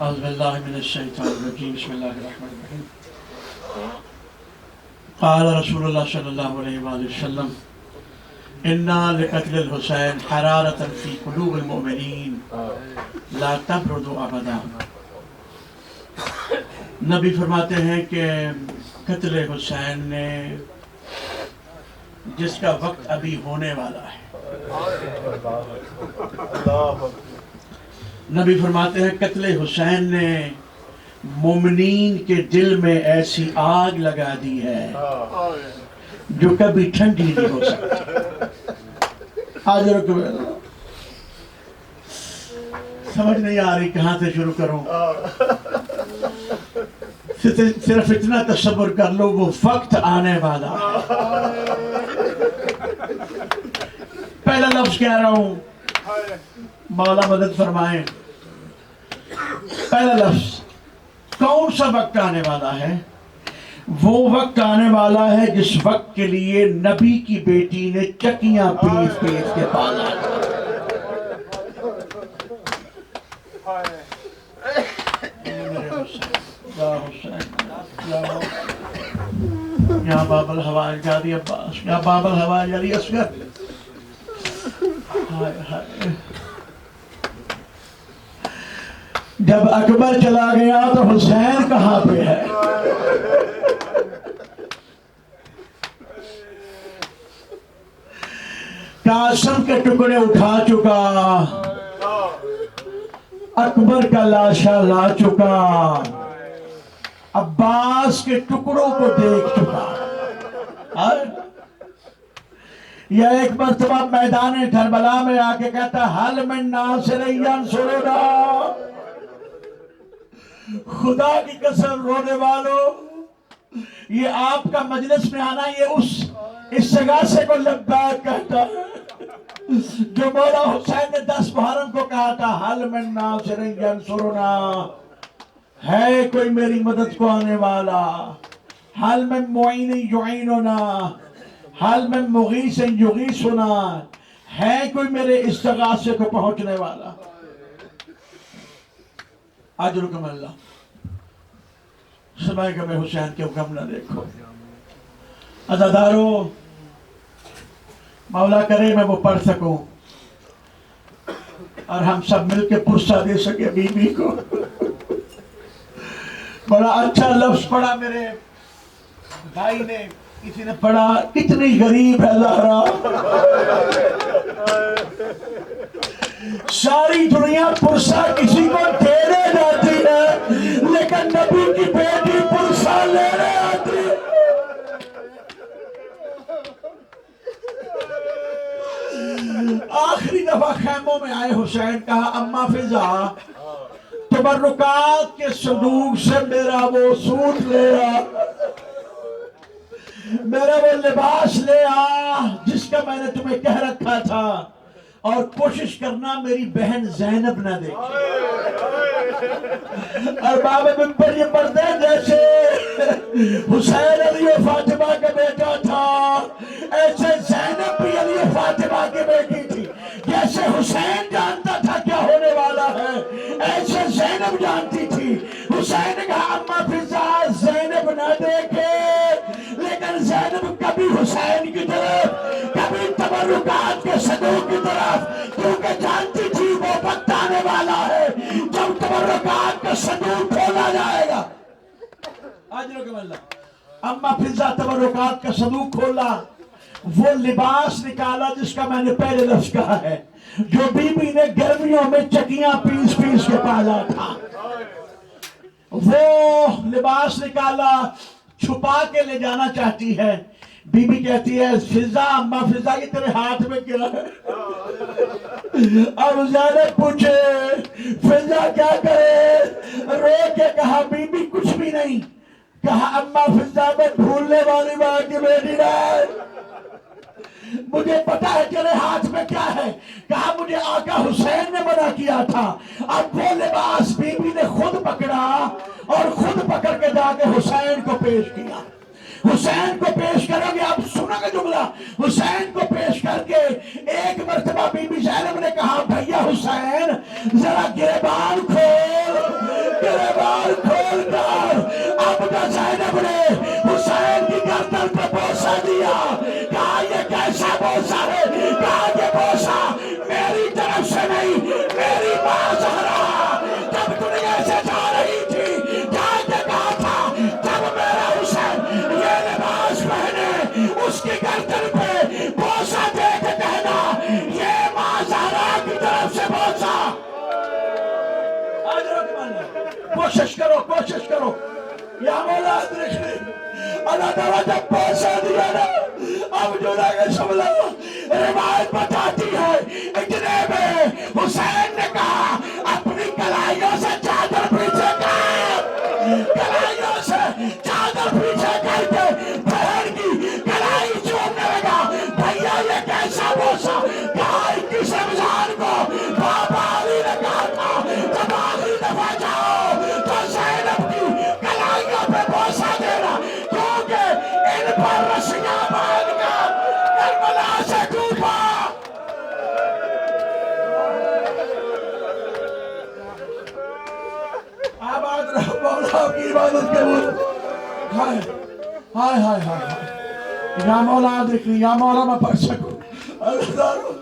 اعوذ باللہ من الشیطان الرجیم بسم اللہ الرحمن الرحیم قال رسول اللہ صلی اللہ علیہ وآلہ وسلم انا لقتل الحسین حرارة فی قلوب المؤمنین لا تبرد ابدا۔ نبی فرماتے ہیں کہ قتل حسین نے جس کا وقت ابھی ہونے والا ہے، نبی فرماتے ہیں قتل حسین نے مومنین کے دل میں ایسی آگ لگا دی ہے جو کبھی ٹھنڈی نہیں ہو سکتی۔ آج رکھو، سمجھ نہیں آ رہی کہاں سے شروع کروں۔ صرف اتنا تصور کر لو، وہ وقت آنے والا ہے۔ پہلا لفظ کہہ رہا ہوں، مولا مدد فرمائیں۔ پہلا لفظ، کون سا وقت آنے والا ہے؟ وہ وقت آنے والا ہے جس وقت کے لیے نبی کی بیٹی نے چکیاں پیس پیس کے پالا۔ یا باب الہواء جاری عباس، یا باب الہواء جاری اصغر۔ جب اکبر چلا گیا تو حسین کہاں پہ ہے؟ قاسم کے ٹکڑے اٹھا چکا، اکبر کا لاشا لا چکا، عباس کے ٹکڑوں کو دیکھ چکا۔ یا ایک مرتبہ میدان کربلا میں آ کے کہتا حل من ناصر ینصرنا، خدا کی قسم رونے والوں، یہ آپ کا مجلس میں آنا یہ اس استغاثے کو لبیک کہتا ہے جو مولا حسین نے 10 محرم کو کہا تھا حل من ناصر ینصرنا، ہے کوئی میری مدد کو آنے والا، حل من معین یعیننا، حل من مغیث یغیثنا، ہے کوئی میرے استغاثے کو پہنچنے والا۔ اجرکم اللہ، سمائے کہ میں حسین کے غم نہ دیکھو۔ عزادارو، مولا کرے میں وہ پڑھ سکوں اور ہم سب مل کے پرسہ دے سکے بی بی کو۔ بڑا اچھا لفظ پڑھا میرے بھائی نے، کسی نے پڑھا کتنی غریب ہے زہرا، ساری دنیا پرسہ کسی کو دینے جاتی ہے لیکن نبی کی بیٹی پرسہ لینے آتی ہے۔ آخری دفعہ خیموں میں آئے حسین، کہا اماں فضا تبرکات کے صندوق سے میرا وہ سوٹ لے آ، میرا وہ لباس لے آ جس کا میں نے تمہیں کہہ رکھا تھا، اور کوشش کرنا میری بہن زینب نہ دیکھے۔ اور باب منبر یہ پڑھتے ہیں جیسے حسین علی و فاطمہ کا بیٹا تھا ایسے زینب بھی علی و فاطمہ کی بیٹی تھی۔ جیسے حسین جانتا تھا کیا ہونے والا ہے ایسے زینب جانتی تھی۔ حسین نے کہا اماں فضا زینب نہ دیکھے، لیکن زینب کبھی حسین کی طرف کبھی تبرکات کے صندوق کی طرف، کیونکہ جانتی تھی وہ وقت آنے والا ہے جب تبرکات کا صندوق کھولا جائے گا۔ اجرکم اللہ۔ اماں فضا تبرکات کا صندوق کھولا، وہ لباس نکالا جس کا میں نے پہلے لفظ کہا ہے، جو بی بی نے گرمیوں میں چکیاں پیس پیس کے پالا تھا۔ وہ لباس نکالا، چھپا کے لے جانا چاہتی ہے۔ بی بی کہتی ہے فضا، اماں فضا یہ تیرے ہاتھ میں کیا ہے؟ اور زینب پوچھے فضا کیا کرے؟ رو کے کہا بی بی کچھ بھی نہیں۔ کہا اماں فضا میں بھولنے والی ماں کی بیٹی ہے، مجھے پتا ہے تیرے ہاتھ میں کیا ہے۔ کہا مجھے آقا حسین نے منع کیا تھا۔ اب وہ لباس بی بی نے خود پکڑا اور خود پکڑ کے جا کے حسین کو پیش کیا۔ حسین کو پیش کرو گے، اب سنو گے جملہ، حسین کو پیش کر کے ایک مرتبہ بی بی زینب نے کہا بھیا حسین ذرا گریبان کھول، بوسہ ہے، کہا یہ بوسہ میری طرف سے نہیں، میری ماں زہرا جب دنیا سے جا رہی تھی جا کے کہا تھا جب میرا حسین یہ لباس پہنے اس کی گردن پہ بوسہ دے کے کہنا یہ ماں زہرا کی طرف سے بوسہ۔ کوشش کرو، کوشش کرو، یا مولا ادرکھنی اللہ تعالیٰ جب بوسہ دیا نا اب جو لگے سمجھا روایت بتاتی ہے اتنے میں حسین نے کہا اپنی کلائیوں سے چادر پیچھے کر، کلائیوں سے چادر پیچھے کر کے بہن کی کلائی چومنے لگا۔ بھیا یہ کیسا بوسہ؟ کہا 21 رمضان کو بابا علی نے کہا تھا جب آخری دفعہ جاؤ تو زینب کی کلائیوں پہ بوسہ دینا کیونکہ ان پر رسیاں باندھ کر کربلا سے ڈوبا۔ آباد رہو مولا کی عبادت قبول۔ ہائے ہائے ہائے ہائے، یا مولا ادرکنی، یا مولا میں پڑھ سکوں۔ اللہ تعالیٰ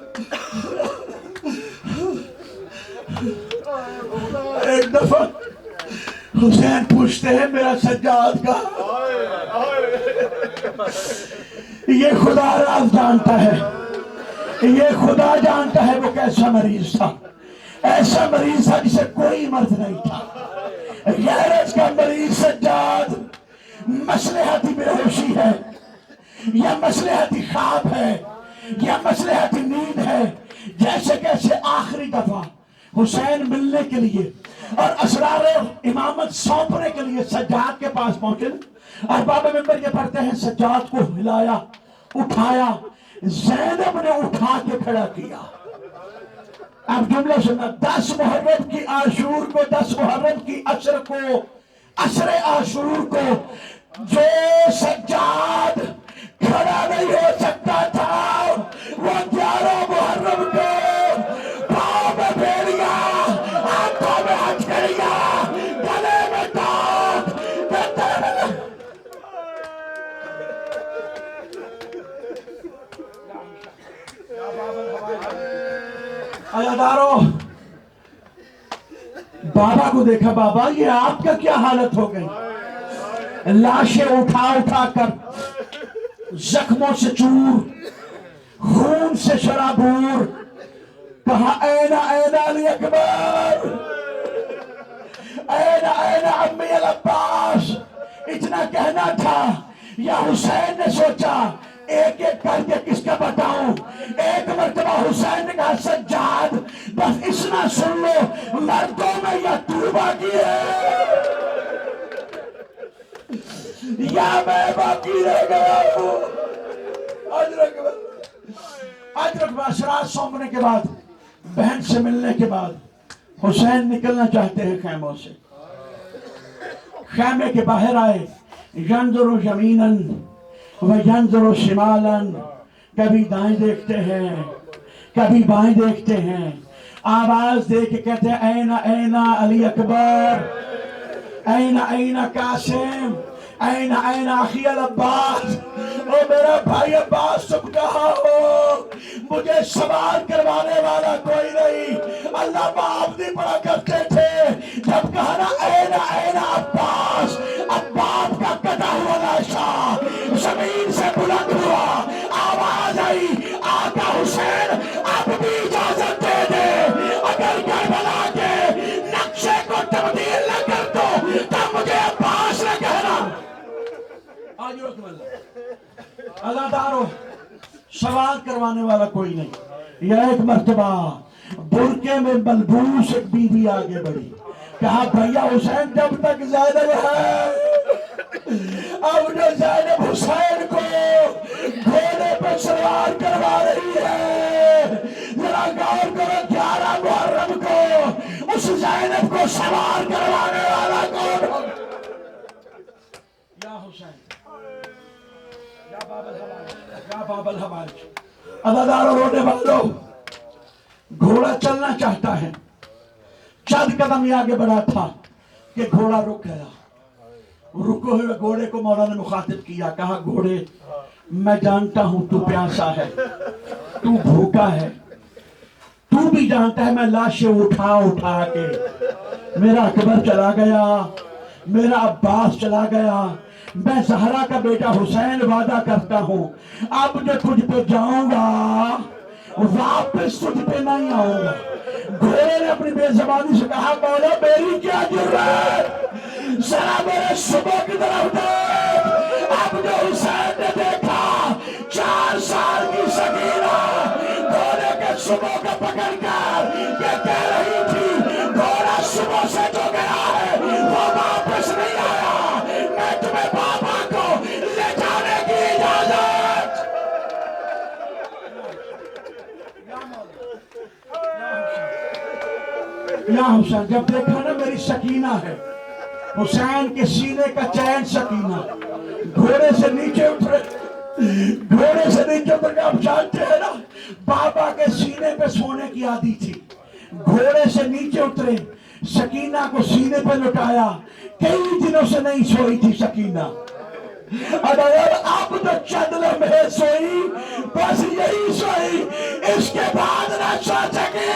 ایک دفعہ حسین پوچھتے ہیں میرا سجاد کا، یہ خدا راز جانتا ہے، یہ خدا جانتا ہے وہ کیسا مریض تھا، ایسا مریض تھا جسے کوئی مرض نہیں تھا، غیرت کا مریض سجاد مصلحتی بے ہوشی ہے یا مصلحتی خواب ہے یا مصلحتی نیند ہے، جیسے کیسے آخری دفعہ حسین ملنے کے لیے اور اسرار امامت سونپنے کے لیے سجاد کے پاس پہنچے اور بابا ممبر یہ پڑھتے ہیں سجاد کو ہلایا، اٹھایا، زینب نے اٹھا کے کھڑا کیا۔ اب جملہ سننا، 10 محرم کی عاشور کو، 10 محرم کی عصر کو، عصر عاشور کو جو سجاد کھڑا نہیں ہو سکتا تھا وہ 11 محرم کو پاؤں میں بیڑیا، ہاتھوں میں ہتھکڑیاں، گلے میں ٹوپ، عزادارو بابا کو دیکھا، بابا یہ آپ کا کیا حالت ہو گئی؟ لاشیں اٹھا اٹھا کر زخموں سے چور، خون سے شرابور، کہا این این علی اکبر، این این عمی العباس، اتنا کہنا تھا یا حسین نے سوچا ایک ایک کر کے کس کا بتاؤں؟ ایک مرتبہ حسین نے کہا سجاد بس اتنا سن لو مردوں میں یا توبہ کی ہے یا میں باقی رہ گیا ہوں۔ اجرک باشرات سونپنے کے بعد، بہن سے ملنے کے بعد حسین نکلنا چاہتے ہیں خیموں سے، خیمے کے باہر آئے، ینظر یمیناً وینظر شمالاً، کبھی دائیں دیکھتے ہیں کبھی بائیں دیکھتے ہیں، آواز دے کے کہتے ہیں این این علی اکبر، این این قاسم، این این اخی العباس، او میرا بھائی عباس تم کہاں ہو؟ مجھے سوال کروانے والا کوئی نہیں۔ اللہ باپ نہیں پڑا کرتے تھے، جب کہا نا این این عباس، عباس کا کٹا ہوا لاشا زمین سے بلند ہوا، آواز آئی آقا حسین اب بھی اجازت دے دے، اگر کربلا کے نقشے کو تبدیل نہ کر دو تو مجھے عباس نہ کہنا۔ اللہ دارو سوال کروانے والا کوئی نہیں۔ یا ایک مرتبہ برقے میں ملبوس ایک بی بی آگے بڑھی، کہا بھیا حسین جب تک زینب ہے، اب جو زینب حسین کو گھوڑے پہ سوار کروا رہی ہے، ذرا غور کرو 11 محرم کو اس زینب کو سوار کروانے والا کون ہو؟ یا حسین، یا باب الحوائج، یا باب الحوائج۔ عزادارو رونے والوں، گھوڑا چلنا چاہتا ہے، چند قدم یہ آگے بڑھا تھا کہ گھوڑا رک گیا۔ رکے ہوئے گھوڑے کو مولا نے مخاطب کیا، کہا گھوڑے میں جانتا ہوں تو پیاسا ہے، تو بھوکا ہے، تو بھی جانتا ہے میں لاشیں اٹھا اٹھا کے، میرا اکبر چلا گیا، میرا عباس چلا گیا، میں زہرا کا بیٹا حسین وعدہ کرتا ہوں اب جو تجھ پہ جاؤں گا واپس تجھ پہ نہیں آؤں گا۔ گھوڑے نے اپنی بے زبانی سے کہا مولا میری کیا جرات، ذرا میرے صبح کی طرف دیکھ۔ اب جو حسین نے دیکھا 4 سال کی سکینہ گھوڑے کے صبح کو پکڑ کر یہ کہہ رہی تھی گھوڑا صبح سے جو گیا ہے وہ واپس نہیں آیا، میں تمہیں بابا کو لے جانے کی اجازت۔ یا حسین، جب دیکھا نا میری سکینہ ہے، حسین کے سینے کا چین سکینہ، گھوڑے سے نیچے اترے، گھوڑے سے نیچے اتر کے آپ جانتے ہیں نا بابا کے سینے پہ سونے کی عادی تھی، گھوڑے سے نیچے اترے، سکینہ کو سینے پہ لٹایا، کئی دنوں سے نہیں سوئی تھی سکینہ، اگر اب تو چند لمحے سوئی، بس یہی سوئی، اس کے بعد نہ سو سکی۔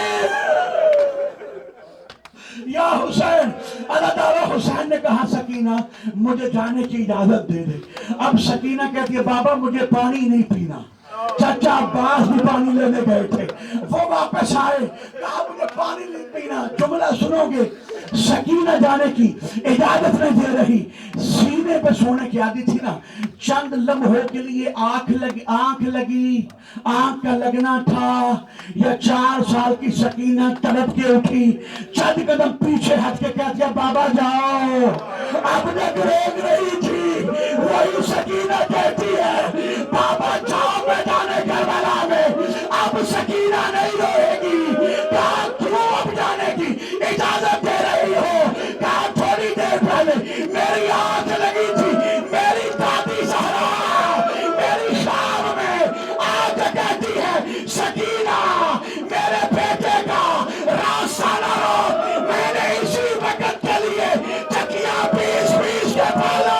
یا حسین، اللہ تعالیٰ حسین نے کہا سکینہ مجھے جانے کی اجازت دے دے۔ اب سکینہ کہتی ہے بابا مجھے پانی نہیں پینا، چچا عباس بھی پانی لینے گئے تھے، وہ واپس آئے، کہا مجھے پانی نہیں پینا۔ جملہ سنو گے، سکینہ جانے کی اجازت نہیں دے رہی، سینے پہ سونے کی عادت تھی نا، چند لمحوں کے لیے آنکھ لگی، آنکھ کا لگنا تھا، یا 4 سال کی سکینہ تڑپ کے اٹھی، چند قدم پیچھے ہٹ کے کہتی ہے بابا جاؤ، اب تک روک رہی تھی، وہی سکینہ کہتی ہے بابا جاؤ میدان کربلا میں، اب سکینہ نہیں روئے گی۔ کہا کیوں اب جانے کی اجازت دے رہی ہو؟ کہا تھوڑی دیر پہلے میری آنکھ لگی تھی، میری دادی زہرا میری شام میں آ کے کہتی ہے سکینہ میرے بیٹے کا راستہ نہ روک، میں نے اسی وقت کے لیے تکیہ پیس پیس کے پالا۔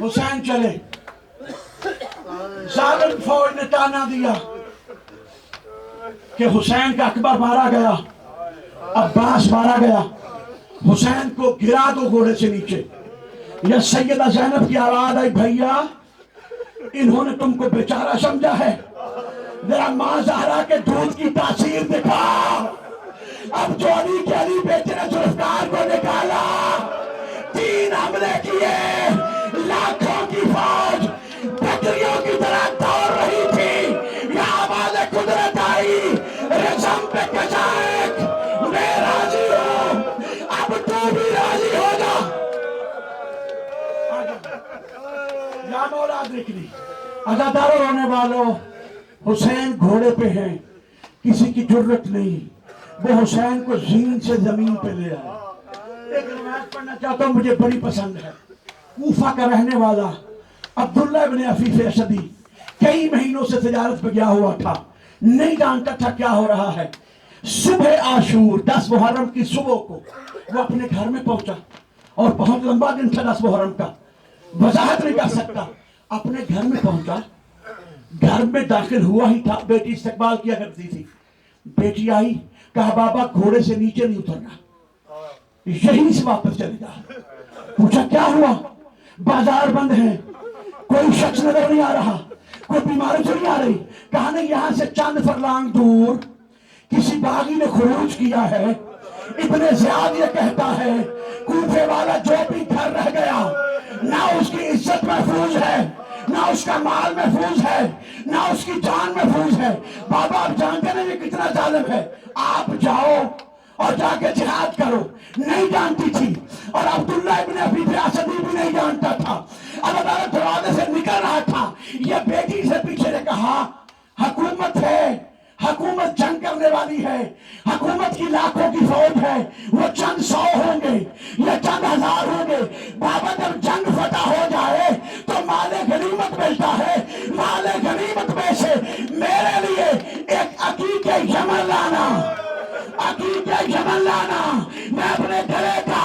حسین چلے، ظالم فوج نے تانا دیا کہ حسین کا اکبر مارا گیا، عباس مارا گیا، حسین کو گرا دو گھوڑے سے نیچے۔ یا سیدہ زینب کی آواز آئی بھیا انہوں نے تم کو بیچارہ سمجھا ہے، میرا ماں زہرا کے دودھ کی تاثیر دکھا۔ اب جو علی کے علی بیٹے نے ذوالفقار کو نکالا، 3 حملے کیے، لاکھوں کی فوج بکریوں کی طرح دوڑ رہی تھی، یا آواز قدرت آئی رسم پہ کچائک میں راضی ہوں، اب تو بھی راضی ہو جا۔ یا مولا دیکھ لی عزاداروں رونے والوں، حسین گھوڑے پہ ہیں، کسی کی جرت نہیں، وہ حسین کو زین سے زمین پہ لے آئے۔ ایک روایت پڑھنا چاہتا ہوں مجھے بڑی پسند ہے، کوفہ کا رہنے والا عبداللہ ابن عفیف اسدی کئی مہینوں سے تجارت پہ گیا ہوا تھا، نہیں جانتا تھا کیا ہو رہا ہے۔ صبح عاشور 10 محرم کی صبح کو وہ اپنے گھر میں پہنچا، اور بہت لمبا دن تھا 10 محرم کا، وضاحت نہیں کر سکتا، اپنے گھر میں پہنچا، گھر میں داخل ہوا ہی تھا، بیٹی استقبال کیا کرتی تھی، بیٹی آئی، کہا بابا گھوڑے سے نیچے نہیں اترنا، یہیں سے واپس چلے گا۔ پوچھا کیا ہوا؟ بازار بند ہیں، کوئی شخص نظر نہیں آ رہا، کوئی بیماری تو نہیں آ رہی؟ کہا نہیں، یہاں سے چند فرلانگ دور کسی باغی نے خروج کیا ہے، ابن زیاد یہ کہتا ہے کوفے والا جو بھی گھر رہ گیا نہ اس کی عزت محفوظ ہے، نہ اس کا مال محفوظ ہے، نہ اس کی جان محفوظ ہے۔ بابا آپ جانتے ہیں یہ کتنا ظالم ہے، آپ جاؤ اور جا کے جہاد کرو۔ نہیں جانتی تھی، اور عبداللہ ابن عفیف اسدی بھی نہیں جانتا تھا۔ اللہ تعالیٰ دروازے سے نکل رہا تھا، یہ بیٹی سے پیچھے نے کہا حکومت ہے، حکومت جنگ کرنے والی ہے، حکومت کی لاکھوں کی فوج ہے، وہ چند 100 ہوں گے یا چند 1000 ہوں گے، بابا جب جنگ فتح ہو جائے تو مال غنیمت ملتا ہے، مال غنیمت میں سے میرے لیے ایک عقیقہ یمن لانا۔ عقیقہ یمن لانا، میں اپنے گلے کا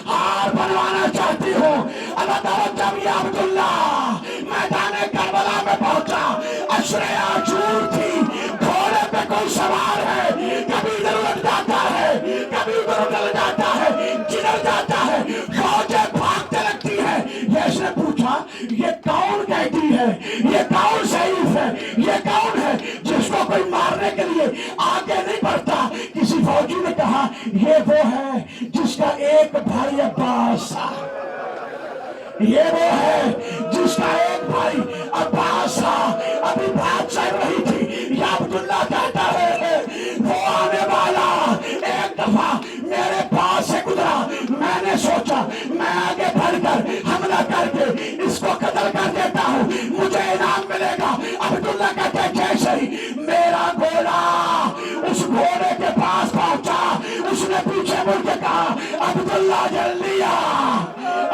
ہار بنوانا چاہتی ہوں۔ اللہ تعالیٰ جب یہ عبداللہ میدان کربلا میں پہنچا، اشرے آجور تھی، گھوڑے پہ کوئی سوار ہے، کبھی ادھر اڑ جاتا ہے، کبھی ادھر ڈل جاتا ہے، جدھر جاتا ہے فوجیں بھاگتے لگتی ہے۔ یس نے پوچھا یہ کون قیدی ہے، یہ کون سیف ہے، یہ کون ہے جس کو کوئی مارنے کے لیے آگے نہیں بڑھتا؟ کسی فوجی نے کہا یہ وہ ہے جس کا ایک بھائی عباس تھا، یہ وہ ہے جس کا ایک بھائی عباس تھا۔ ابھی بات چل رہی تھی، یا عبداللہ کہتا ہے وہ آنے والا ایک دفعہ میرے پاس سے گزرا، میں نے سوچا میں آگے بڑھ کر حملہ کر کے اس کو قتل کر دیتا ہوں، مجھے انعام ملے گا۔ عبداللہ کہتے ہیں جیسے ہی میرا گھوڑا اس گھوڑے کے پاس پہنچا، اس نے پیچھے مڑ کے کہا عبداللہ جلدی آ،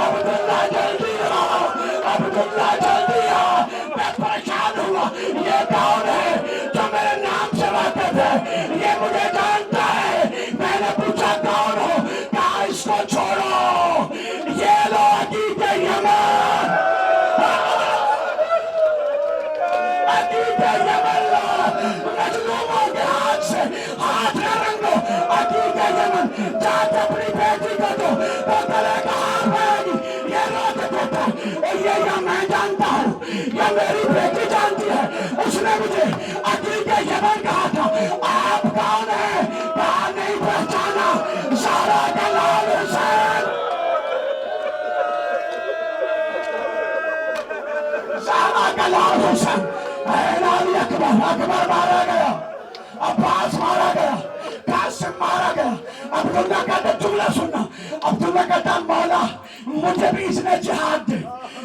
عبداللہ جلدی آ، عبداللہ جلدی آ۔ میں پریشان ہوا، یہ کون ہے جو میرے نام سے واقف ہے، یہ مجھے جانتا ہے۔ میں نے پوچھا کون ہو، کہا اس کو چھوڑو، یہ لو عقیقہ یمن، عقیقہ یمن لو، مظلوموں کے ہاتھ سے ہاتھ نہ رنگو۔ عقیقہ یمن جا کے اپنی بیٹی کو دو، وہ گلے کا ہار پائے گی۔ یہ رو کے کہتا ہے اور یہ یا میں جانتا ہوں یا میری بیٹی جانتی ہے، اس نے مجھے عقیقہ یمن کہا تھا۔ آپ کون ہیں؟ کہا نہیں پہچانا، زہرا کا لال حسین، زہرا کا لال حسین۔ اے علی اکبر، اکبر مارا گیا، عباس مارا گیا، قاسم مارا گیا۔ عبداللہ کہتا جملہ سننا، عبداللہ کہتا مولا مجھے بھی اس نے جہاد دے،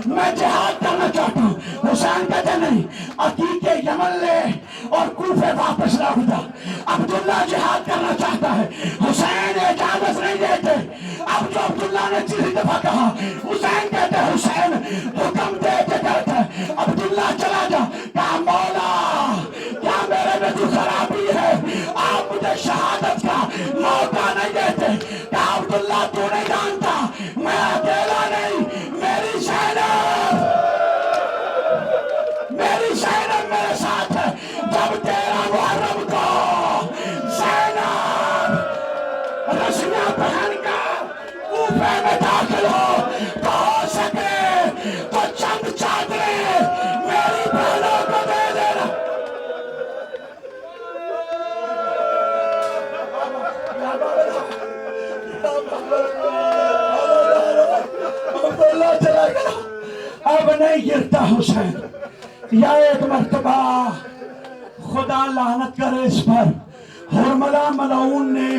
میں جہاد کرنا چاہتا ہوں۔ حسین کہتے نہیں، عقیقہ یمن لے اور کوفے واپس لوٹ جا۔ عبداللہ جہاد کرنا چاہتا ہے، حسین اجازت نہیں دیتے۔ اب جو عبداللہ نے تیسری دفعہ کہا، حسین کہتے حسین حکم دے کے کرتا ہے عبداللہ چلا جا۔ کہا مولا کیا میرے میں تو خرابی ہے، آپ مجھے شہادت کا موقع نہیں دیتے؟ کہا عبداللہ تو نہیں جانتا، میں اکیلا نہیں، میری زینب، میری زینب میرے ساتھ ہے۔ جب 13 محرم کو زینب رسیاں پہن کر کوفے میں داخل ہو سکے تو چند چادریں میری بہنوں کو دے دینا۔ عبداللہ چلا گیا، اب نہیں گرتا حسین۔ یا ایک مرتبہ خدا لعنت کرے اس پر، حرملہ ملعون نے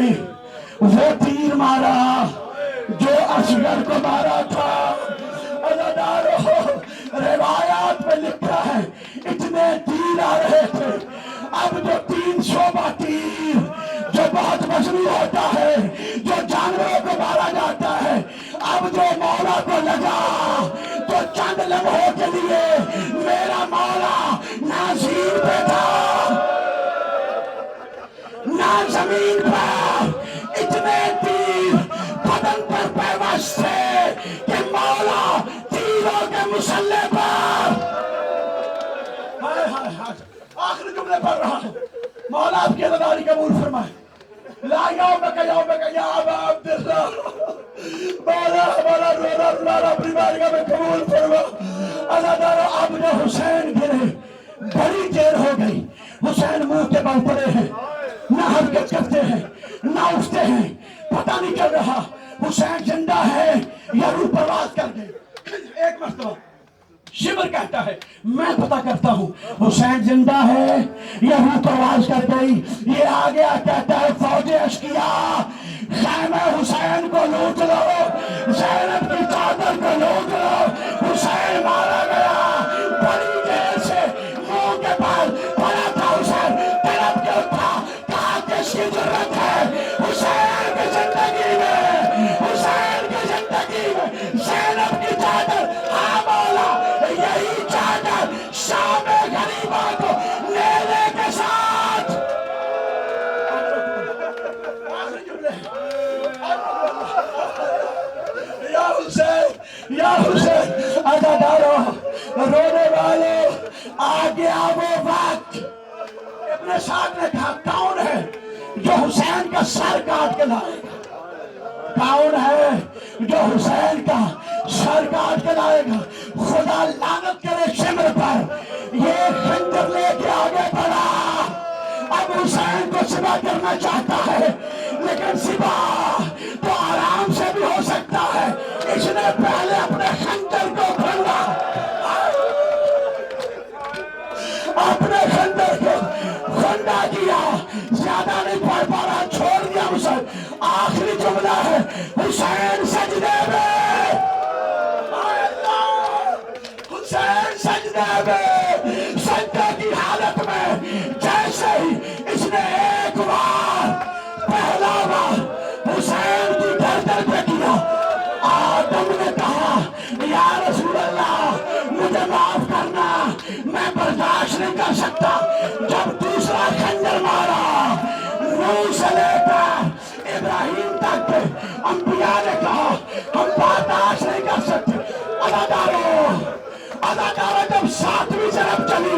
وہ تیر مارا جو اصغر کو مارا تھا۔ عزادارو، روایات میں لکھا ہے اتنے تیر آ رہے تھے، اب جو 3 شعبہ تیر جو بہت مشہور ہوتا ہے، جو جانوروں کو مارا جاتا ہے، اب جو مولا کو لگا تو چند لمحوں کے لیے میرا مولا نہ زمین پہ تھا نہ زمین پر، اتنے تیر بدن پر پیوست تھے کہ مولا تیروں کے مسلح پر آخری جملے پڑھ رہا ہے۔ مولا آپ کی عزاداری قبول فرمائے۔ لا یومک یومک یا ابا عبداللہ، مولا ہمارا رونا رونا اپنی بارگاہ میں قبول فرما۔ عزادارو، اب جو حسین گرے بڑی دیر ہو گئی، حسین منہ کے بل پڑے ہیں، نہ حرکت کرتے ہیں نہ اٹھتے ہیں، پتہ نہیں چل رہا حسین زندہ ہے یا روح پرواز کر گئے۔ ایک مرتبہ شبر کہتا ہے میں پتہ کرتا ہوں حسین زندہ ہے یا روح پرواز کر گئی۔ یہ آگے کہتا ہے فوج اشقیاء خیمہ حسین کو لوٹ لو، زینب کی چادر کو لوٹ لو، حسین مارا گیا۔ بڑی دیر سے منہ کے پاس پڑا تھا حسین، تڑپ کے اٹھا، کہا کس کی ضرورت ہے؟ حسین کی زندگی میں، حسین کی زندگی میں زینب کی چادر، ہاں مولا یہی چادر شام غریبہ کو نیلے کے ساتھ یا حسین اداکاروں رونے والوں آ گیا وہ وقت. ابن سعد نے کہا کون ہے جو حسین کا سر کاٹ کے لائے گا؟ کون ہے جو حسین کا سر کاٹ کے لائے گا؟ خدا لعنت کرے شمر پر، یہ خنجر لے کے آگے بڑھا. اب حسین کو ذبح کرنا چاہتا ہے، لیکن ذبح تو آرام سے بھی ہو سکتا ہے. اس نے پہلے اپنے خنجر کو کھولا، اپنے خنجر کو کھنڈا کیا. زیادہ نہیں پڑھ پا رہا، چھوڑ دیا اسے. آخری جملہ ہے حسین سجدے میں، حسین سجدے میں، سجدے کی حالت میں. جیسے ہی اس نے ایک بار پہلا بار حسین کی گردن پہ کیا، آدم نے کہا یا رسول اللہ مجھے معاف کرنا، میں برداشت نہیں کر سکتا. جب دوسرا خنجر مارا، نوح سے لے کر ابراہیم تک انبیاء نے کہا ہم برداشت نہیں کر سکتے. اداکاروں جب ساتویں ضرب چلی